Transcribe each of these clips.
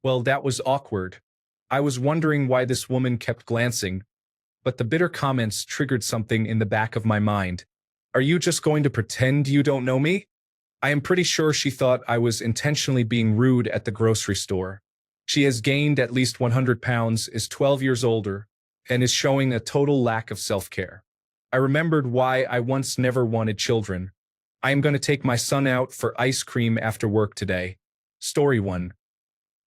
Well, that was awkward. I was wondering why this woman kept glancing, but the bitter comments triggered something in the back of my mind. Are you just going to pretend you don't know me? I am pretty sure she thought I was intentionally being rude at the grocery store. She has gained at least 100 pounds, is 12 years older, and is showing a total lack of self-care. I remembered why I once never wanted children. I am going to take my son out for ice cream after work today. Story 1.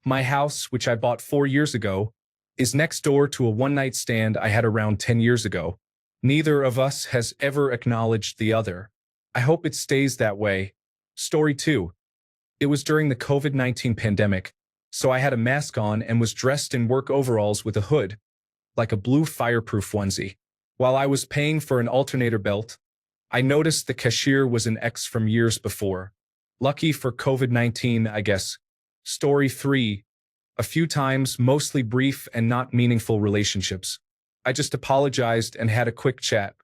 My house, which I bought 4 years ago, is next door to a one-night stand I had around 10 years ago. Neither of us has ever acknowledged the other. I hope it stays that way. Story 2. It was during the COVID-19 pandemic, so I had a mask on and was dressed in work overalls with a hood, like a blue fireproof onesie. While I was paying for an alternator belt, I noticed the cashier was an ex from years before. Lucky for COVID-19, I guess. Story 3. A few times, mostly brief and not meaningful relationships. I just apologized and had a quick chat.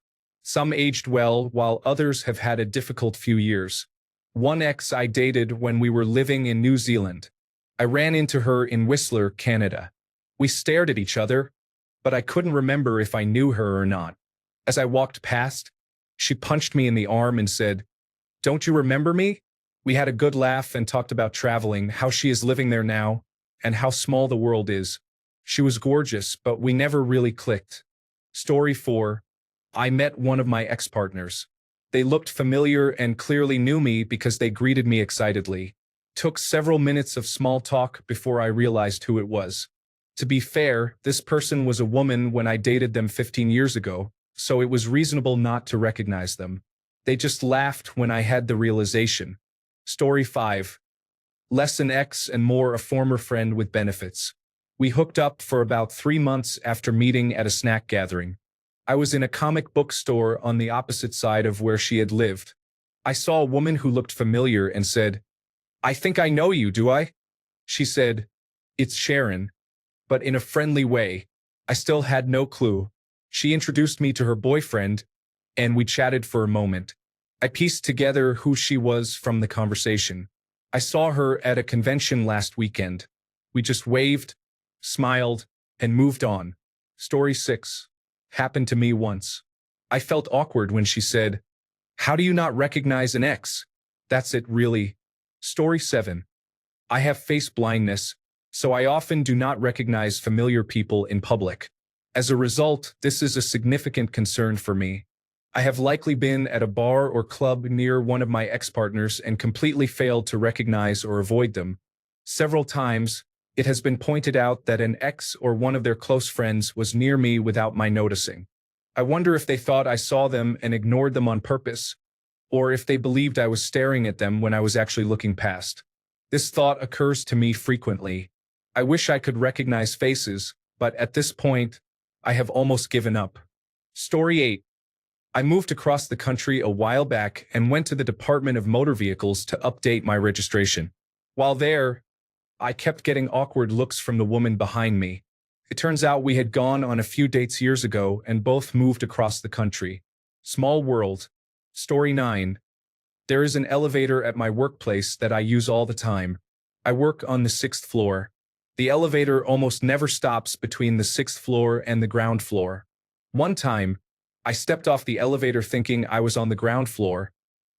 Some aged well, while others have had a difficult few years. One ex I dated when we were living in New Zealand. I ran into her in Whistler, Canada. We stared at each other, but I couldn't remember if I knew her or not. As I walked past, she punched me in the arm and said, "Don't you remember me?" We had a good laugh and talked about traveling, how she is living there now, and how small the world is. She was gorgeous, but we never really clicked. Story 4. I met one of my ex-partners. They looked familiar and clearly knew me because they greeted me excitedly. Took several minutes of small talk before I realized who it was. To be fair, this person was a woman when I dated them 15 years ago, so it was reasonable not to recognize them. They just laughed when I had the realization. Story 5. Less an ex and more a former friend with benefits. We hooked up for about 3 months after meeting at a snack gathering. I was in a comic book store on the opposite side of where she had lived. I saw a woman who looked familiar and said, "I think I know you, do I?" She said, "It's Sharon," but in a friendly way. I still had no clue. She introduced me to her boyfriend, and we chatted for a moment. I pieced together who she was from the conversation. I saw her at a convention last weekend. We just waved, smiled, and moved on. Story 6. Happened to me once. I felt awkward when she said, "How do you not recognize an ex?" That's it, really. Story 7. I have face blindness, so I often do not recognize familiar people in public. As a result, this is a significant concern for me. I have likely been at a bar or club near one of my ex-partners and completely failed to recognize or avoid them. Several times, it has been pointed out that an ex or one of their close friends was near me without my noticing. I wonder if they thought I saw them and ignored them on purpose, or if they believed I was staring at them when I was actually looking past. This thought occurs to me frequently. I wish I could recognize faces, but at this point, I have almost given up. Story 8. I moved across the country a while back and went to the Department of Motor Vehicles to update my registration. While there, I kept getting awkward looks from the woman behind me. It turns out we had gone on a few dates years ago and both moved across the country. Small world. Story 9. There is an elevator at my workplace that I use all the time. I work on the 6th floor. The elevator almost never stops between the 6th floor and the ground floor. One time, I stepped off the elevator thinking I was on the ground floor,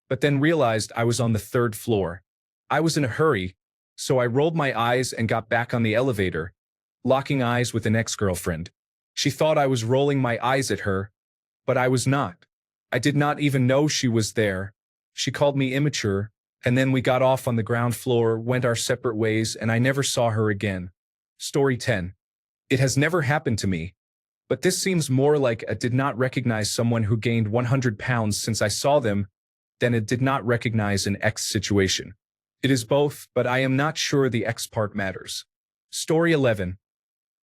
but then realized I was on the 3rd floor. I was in a hurry, so I rolled my eyes and got back on the elevator, locking eyes with an ex-girlfriend. She thought I was rolling my eyes at her, but I was not. I did not even know she was there. She called me immature, and then we got off on the ground floor, went our separate ways, and I never saw her again. Story 10. It has never happened to me, but this seems more like a did not recognize someone who gained 100 pounds since I saw them than a did not recognize an ex situation. It is both, but I am not sure the ex part matters. Story 11.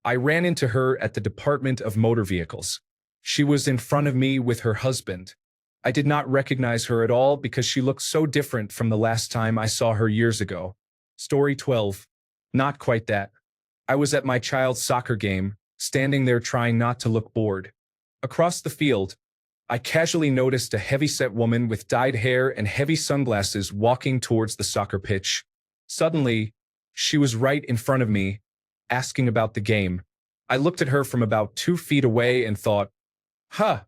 I ran into her at the Department of Motor Vehicles. She was in front of me with her husband. I did not recognize her at all because she looked so different from the last time I saw her years ago. Story 12. Not quite that. I was at my child's soccer game, standing there trying not to look bored. Across the field, I casually noticed a heavy-set woman with dyed hair and heavy sunglasses walking towards the soccer pitch. Suddenly, She was right in front of me, asking about the game. I looked at her from about 2 feet away and thought, huh.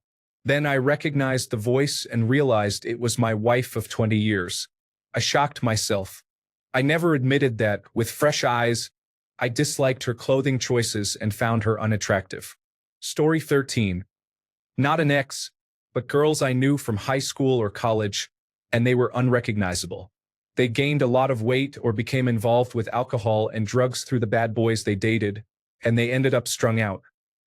Then I recognized the voice and realized it was my wife of 20 years. I shocked myself. I never admitted that, with fresh eyes, I disliked her clothing choices and found her unattractive. Story 13. Not an ex, but girls I knew from high school or college, and they were unrecognizable. They gained a lot of weight or became involved with alcohol and drugs through the bad boys they dated, and they ended up strung out.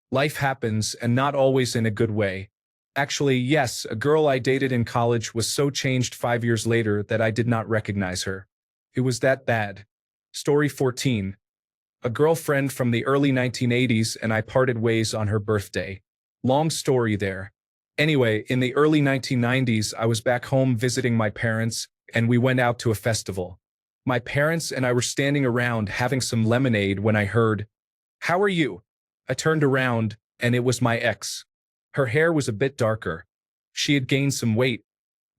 Life happens, and not always in a good way. Actually, yes, a girl I dated in college was so changed 5 years later that I did not recognize her. It was that bad. Story 14. A girlfriend from the early 1980s and I parted ways on her birthday. Long story there. Anyway, in the early 1990s, I was back home visiting my parents, and we went out to a festival. My parents and I were standing around having some lemonade when I heard, "How are you?" I turned around, and it was my ex. Her hair was a bit darker. She had gained some weight,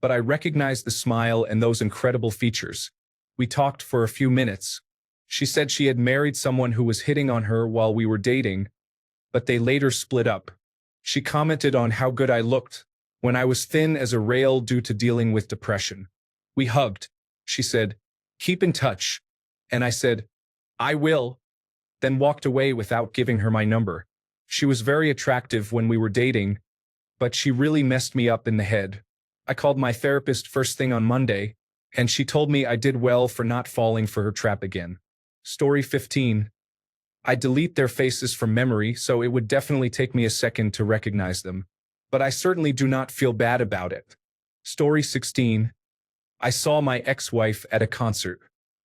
but I recognized the smile and those incredible features. We talked for a few minutes. She said she had married someone who was hitting on her while we were dating, but they later split up. She commented on how good I looked when I was thin as a rail due to dealing with depression. We hugged. She said, "Keep in touch." And I said, "I will," then walked away without giving her my number. She was very attractive when we were dating, but she really messed me up in the head. I called my therapist first thing on Monday, and she told me I did well for not falling for her trap again. Story 15. I delete their faces from memory, so it would definitely take me a second to recognize them. But I certainly do not feel bad about it. Story 16. I saw my ex-wife at a concert.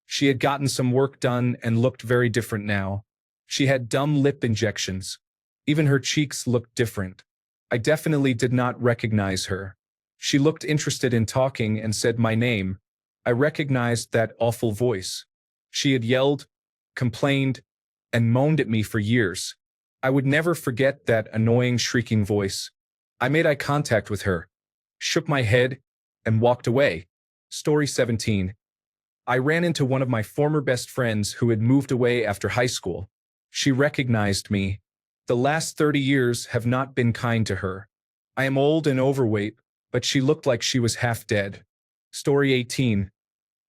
She had gotten some work done and looked very different now. She had dumb lip injections. Even her cheeks looked different. I definitely did not recognize her. She looked interested in talking and said my name. I recognized that awful voice. She had yelled, complained, and moaned at me for years. I would never forget that annoying shrieking voice. I made eye contact with her, shook my head, and walked away. Story 17. I ran into one of my former best friends who had moved away after high school. She recognized me. The last 30 years have not been kind to her. I am old and overweight, but she looked like she was half dead. Story 18.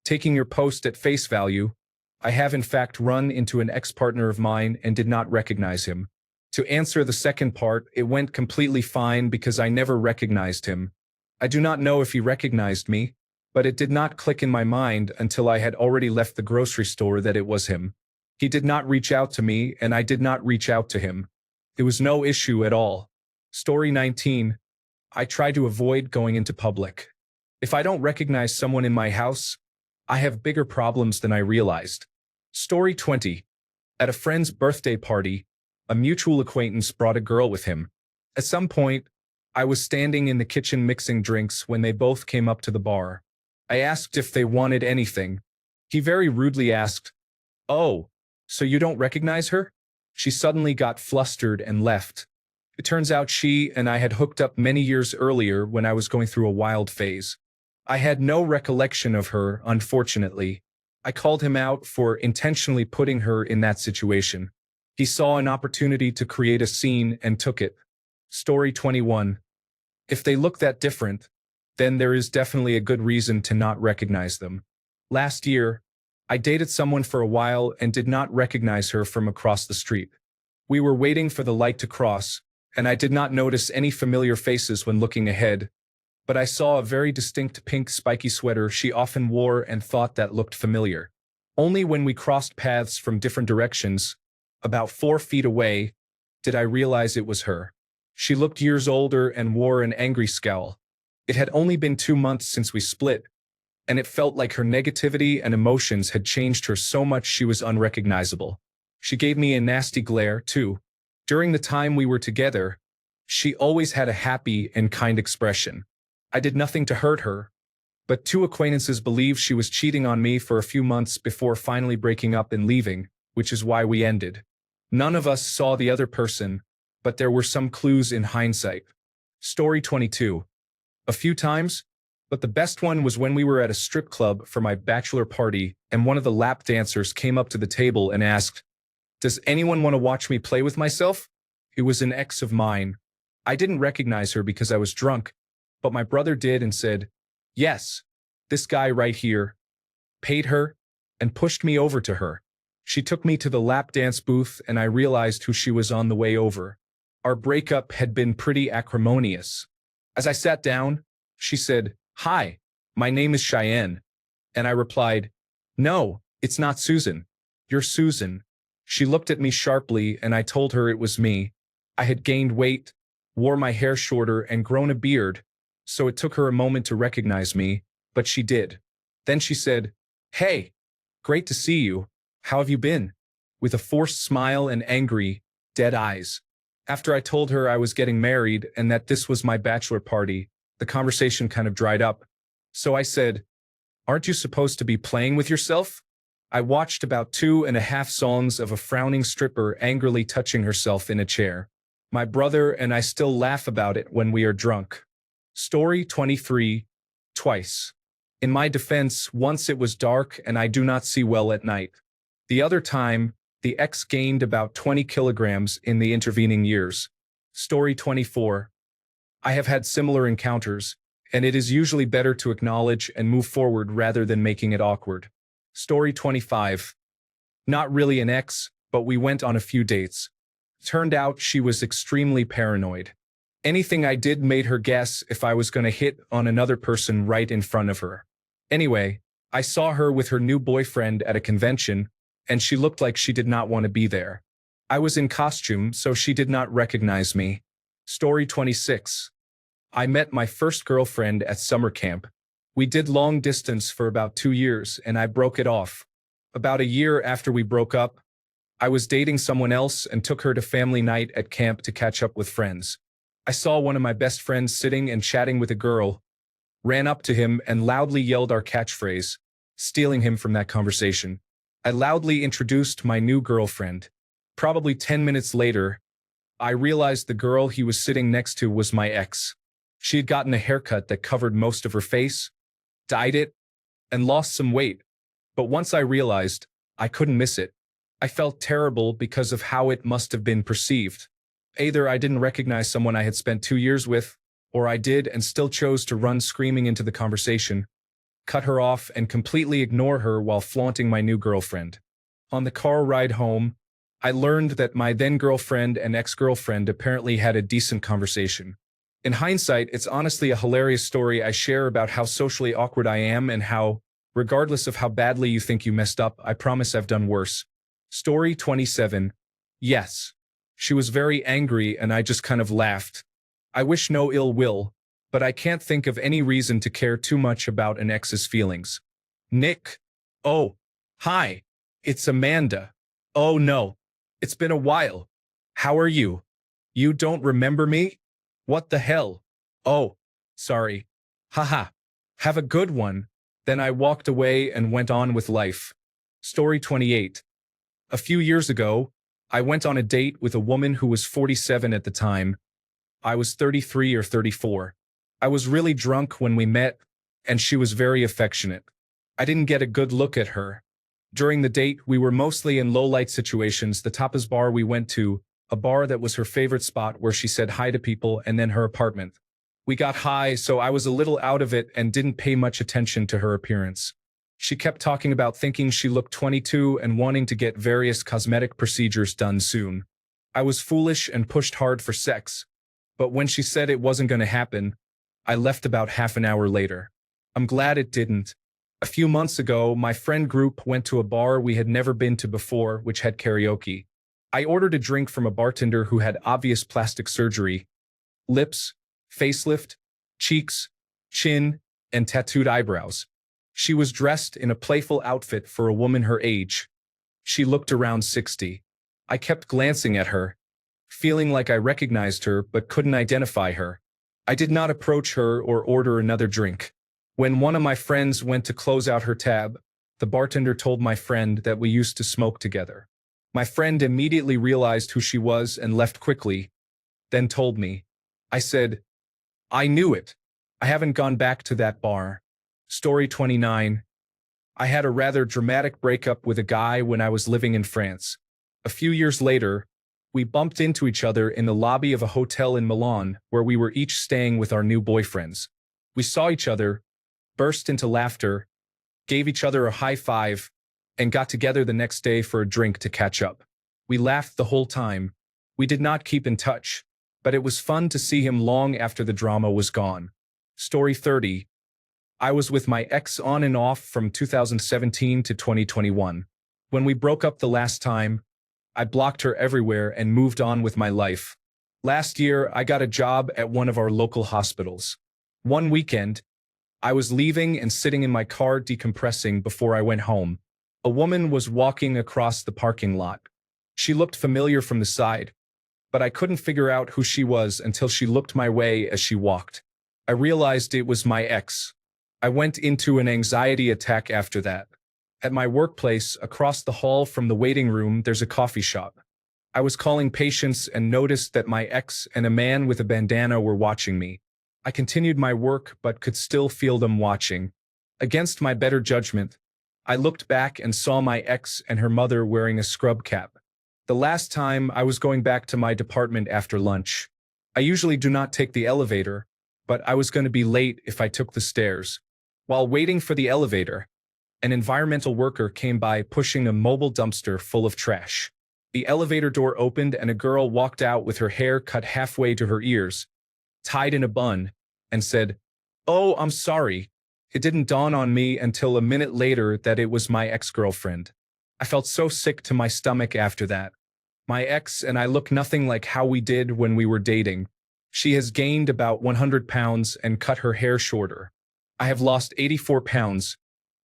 Taking your post at face value, I have in fact run into an ex-partner of mine and did not recognize him. To answer the second part, it went completely fine because I never recognized him. I do not know if he recognized me, but it did not click in my mind until I had already left the grocery store that it was him. He did not reach out to me, and I did not reach out to him. It was no issue at all. Story 19. I try to avoid going into public. If I don't recognize someone in my house, I have bigger problems than I realized. Story 20. At a friend's birthday party, a mutual acquaintance brought a girl with him. At some point, I was standing in the kitchen mixing drinks when they both came up to the bar. I asked if they wanted anything. He very rudely asked, "Oh, so you don't recognize her?" She suddenly got flustered and left. It turns out she and I had hooked up many years earlier when I was going through a wild phase. I had no recollection of her, unfortunately. I called him out for intentionally putting her in that situation. He saw an opportunity to create a scene and took it. Story 21. If they look that different, then there is definitely a good reason to not recognize them. Last year, I dated someone for a while and did not recognize her from across the street. We were waiting for the light to cross, and I did not notice any familiar faces when looking ahead, but I saw a very distinct pink spiky sweater she often wore and thought that looked familiar. Only when we crossed paths from different directions, about 4 feet away, did I realize it was her. She looked years older and wore an angry scowl. It had only been 2 months since we split, and it felt like her negativity and emotions had changed her so much she was unrecognizable. She gave me a nasty glare, too. During the time we were together, she always had a happy and kind expression. I did nothing to hurt her, but 2 acquaintances believed she was cheating on me for a few months before finally breaking up and leaving, which is why we ended. None of us saw the other person, but there were some clues in hindsight. Story 22. A few times, But the best one was when we were at a strip club for my bachelor party and one of the lap dancers came up to the table and asked, "Does anyone want to watch me play with myself?" It was an ex of mine. I didn't recognize her because I was drunk, but my brother did and said, "Yes, this guy right here," paid her, and pushed me over to her. She took me to the lap dance booth and I realized who she was on the way over. Our breakup had been pretty acrimonious. As I sat down, she said, "Hi, my name is Cheyenne." And I replied, "No, it's not Susan. You're Susan." She looked at me sharply and I told her it was me. I had gained weight, wore my hair shorter and grown a beard, so it took her a moment to recognize me, but she did. Then she said, "Hey, great to see you. How have you been?" With a forced smile and angry, dead eyes. After I told her I was getting married and that this was my bachelor party, the conversation kind of dried up. So I said, "Aren't you supposed to be playing with yourself?" I watched about 2.5 songs of a frowning stripper angrily touching herself in a chair. My brother and I still laugh about it when we are drunk. Story 23. Twice. In my defense, once it was dark and I do not see well at night. The other time, the ex gained about 20 kilograms in the intervening years. Story 24. I have had similar encounters, and it is usually better to acknowledge and move forward rather than making it awkward. Story 25. Not really an ex, but we went on a few dates. Turned out she was extremely paranoid. Anything I did made her guess if I was going to hit on another person right in front of her. Anyway, I saw her with her new boyfriend at a convention, and she looked like she did not want to be there. I was in costume, so she did not recognize me. Story 26. I met my first girlfriend at summer camp. We did long distance for about 2 years, and I broke it off. About a year after we broke up, I was dating someone else and took her to family night at camp to catch up with friends. I saw one of my best friends sitting and chatting with a girl, ran up to him and loudly yelled our catchphrase, stealing him from that conversation. I loudly introduced my new girlfriend. Probably 10 minutes later, I realized the girl he was sitting next to was my ex. She had gotten a haircut that covered most of her face, dyed it, and lost some weight. But once I realized, I couldn't miss it. I felt terrible because of how it must have been perceived. Either I didn't recognize someone I had spent 2 years with, or I did and still chose to run screaming into the conversation, cut her off and completely ignore her while flaunting my new girlfriend. On the car ride home, I learned that my then-girlfriend and ex-girlfriend apparently had a decent conversation. In hindsight, it's honestly a hilarious story I share about how socially awkward I am and how, regardless of how badly you think you messed up, I promise I've done worse. Story 27. Yes. She was very angry and I just kind of laughed. I wish no ill will, but I can't think of any reason to care too much about an ex's feelings. Nick. Oh. Hi. It's Amanda. Oh no. It's been a while. How are you? You don't remember me? What the hell? Oh. Sorry. Haha. Have a good one. Then I walked away and went on with life. Story 28. A few years ago, I went on a date with a woman who was 47 at the time. I was 33 or 34. I was really drunk when we met, and she was very affectionate. I didn't get a good look at her. During the date, we were mostly in low-light situations. The tapas bar we went to, a bar that was her favorite spot where she said hi to people, and then her apartment. We got high, so I was a little out of it and didn't pay much attention to her appearance. She kept talking about thinking she looked 22 and wanting to get various cosmetic procedures done soon. I was foolish and pushed hard for sex, but when she said it wasn't going to happen, I left about half an hour later. I'm glad it didn't. A few months ago, my friend group went to a bar we had never been to before, which had karaoke. I ordered a drink from a bartender who had obvious plastic surgery, lips, facelift, cheeks, chin, and tattooed eyebrows. She was dressed in a playful outfit for a woman her age. She looked around 60. I kept glancing at her, feeling like I recognized her but couldn't identify her. I did not approach her or order another drink. When one of my friends went to close out her tab, the bartender told my friend that we used to smoke together. My friend immediately realized who she was and left quickly, then told me. I said, "I knew it. I haven't gone back to that bar. Story 29. I had a rather dramatic breakup with a guy when I was living in France. A few years later, we bumped into each other in the lobby of a hotel in Milan where we were each staying with our new boyfriends. We saw each other, burst into laughter, gave each other a high five, and got together the next day for a drink to catch up. We laughed the whole time. We did not keep in touch, but it was fun to see him long after the drama was gone. Story 30. I was with my ex on and off from 2017 to 2021. When we broke up the last time, I blocked her everywhere and moved on with my life. Last year, I got a job at one of our local hospitals. One weekend, I was leaving and sitting in my car decompressing before I went home. A woman was walking across the parking lot. She looked familiar from the side, but I couldn't figure out who she was until she looked my way as she walked. I realized it was my ex. I went into an anxiety attack after that. At my workplace, across the hall from the waiting room, there's a coffee shop. I was calling patients and noticed that my ex and a man with a bandana were watching me. I continued my work but could still feel them watching. Against my better judgment, I looked back and saw my ex and her mother wearing a scrub cap. The last time I was going back to my department after lunch. I usually do not take the elevator, but I was going to be late if I took the stairs. While waiting for the elevator, an environmental worker came by pushing a mobile dumpster full of trash. The elevator door opened and a girl walked out with her hair cut halfway to her ears, tied in a bun, and said, "Oh, I'm sorry." It didn't dawn on me until a minute later that it was my ex-girlfriend. I felt so sick to my stomach after that. My ex and I look nothing like how we did when we were dating. She has gained about 100 pounds and cut her hair shorter. I have lost 84 pounds,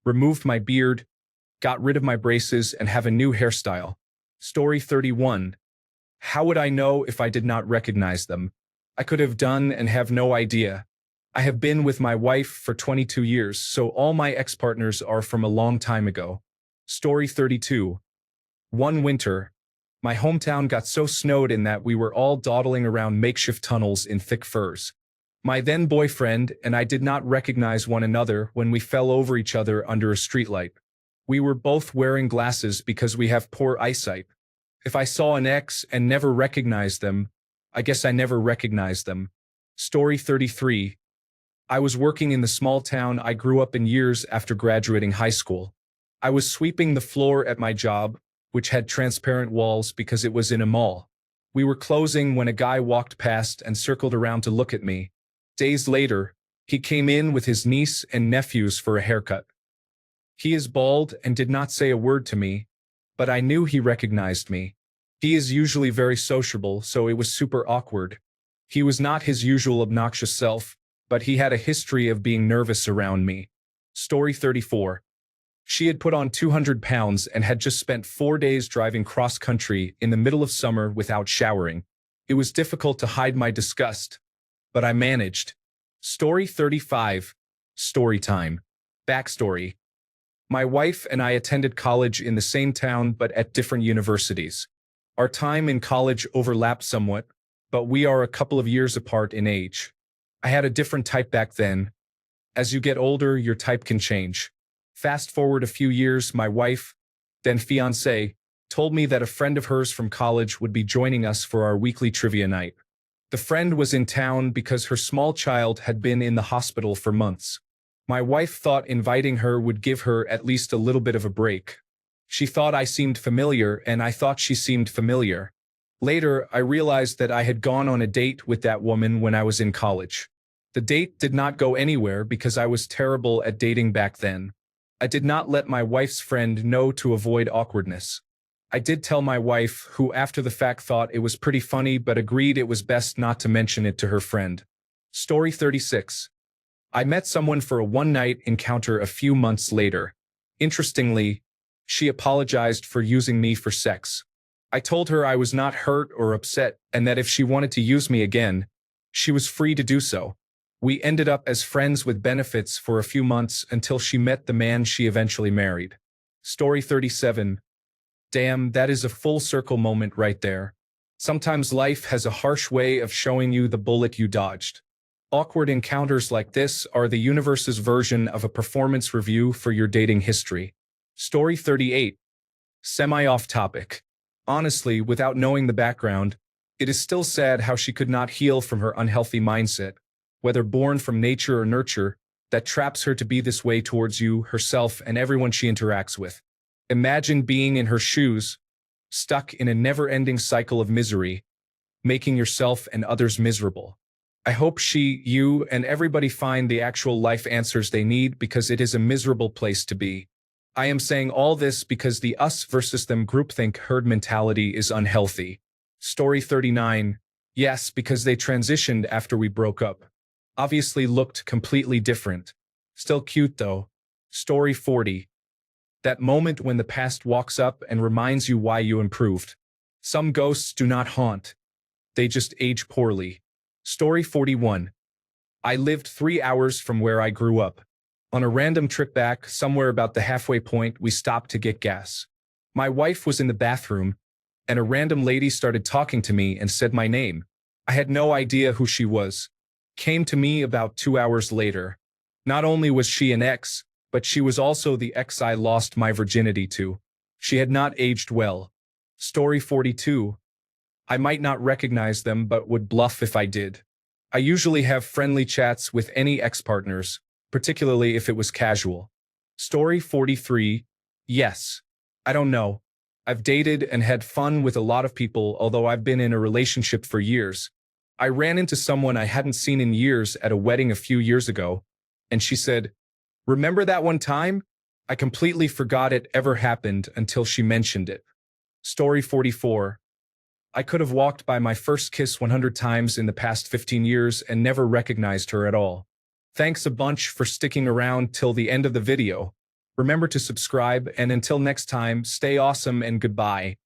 removed my beard, got rid of my braces, and have a new hairstyle. Story 31. How would I know if I did not recognize them? I could have done and have no idea. I have been with my wife for 22 years, so all my ex-partners are from a long time ago. Story 32. One winter, my hometown got so snowed in that we were all dawdling around makeshift tunnels in thick furs. My then boyfriend and I did not recognize one another when we fell over each other under a streetlight. We were both wearing glasses because we have poor eyesight. If I saw an ex and never recognized them, I guess I never recognized them. Story 33. I was working in the small town I grew up in years after graduating high school. I was sweeping the floor at my job, which had transparent walls because it was in a mall. We were closing when a guy walked past and circled around to look at me. Days later, he came in with his niece and nephews for a haircut. He is bald and did not say a word to me, but I knew he recognized me. He is usually very sociable, so it was super awkward. He was not his usual obnoxious self, but he had a history of being nervous around me. Story 34. She had put on 200 pounds and had just spent 4 days driving cross-country in the middle of summer without showering. It was difficult to hide my disgust, but I managed. Story 35. Story time. Backstory. My wife and I attended college in the same town but at different universities. Our time in college overlapped somewhat, but we are a couple of years apart in age. I had a different type back then. As you get older, your type can change. Fast forward a few years, my wife, then fiancé, told me that a friend of hers from college would be joining us for our weekly trivia night. The friend was in town because her small child had been in the hospital for months. My wife thought inviting her would give her at least a little bit of a break. She thought I seemed familiar, and I thought she seemed familiar. Later, I realized that I had gone on a date with that woman when I was in college. The date did not go anywhere because I was terrible at dating back then. I did not let my wife's friend know to avoid awkwardness. I did tell my wife, who after the fact thought it was pretty funny but agreed it was best not to mention it to her friend. Story 36. I met someone for a one-night encounter a few months later. Interestingly, she apologized for using me for sex. I told her I was not hurt or upset and that if she wanted to use me again, she was free to do so. We ended up as friends with benefits for a few months until she met the man she eventually married. Story 37. Damn, that is a full circle moment right there. Sometimes life has a harsh way of showing you the bullet you dodged. Awkward encounters like this are the universe's version of a performance review for your dating history. Story 38. Semi-off topic. Honestly, without knowing the background, it is still sad how she could not heal from her unhealthy mindset, whether born from nature or nurture, that traps her to be this way towards you, herself, and everyone she interacts with. Imagine being in her shoes, stuck in a never-ending cycle of misery, making yourself and others miserable. I hope she, you, and everybody find the actual life answers they need because it is a miserable place to be. I am saying all this because the us versus them groupthink herd mentality is unhealthy. Story 39. Yes, because they transitioned after we broke up. Obviously looked completely different. Still cute though. Story 40. That moment when the past walks up and reminds you why you improved. Some ghosts do not haunt. They just age poorly. Story 41. I lived 3 hours from where I grew up. On a random trip back, somewhere about the halfway point, we stopped to get gas. My wife was in the bathroom, and a random lady started talking to me and said my name. I had no idea who she was. Came to me about 2 hours later. Not only was she an ex, but she was also the ex I lost my virginity to. She had not aged well. Story 42. I might not recognize them but would bluff if I did. I usually have friendly chats with any ex-partners, particularly if it was casual. Story 43. Yes. I don't know. I've dated and had fun with a lot of people, although I've been in a relationship for years. I ran into someone I hadn't seen in years at a wedding a few years ago, and she said, "Remember that one time?" I completely forgot it ever happened until she mentioned it. Story 44. I could have walked by my first kiss 100 times in the past 15 years and never recognized her at all. Thanks a bunch for sticking around till the end of the video. Remember to subscribe, and until next time, stay awesome and goodbye.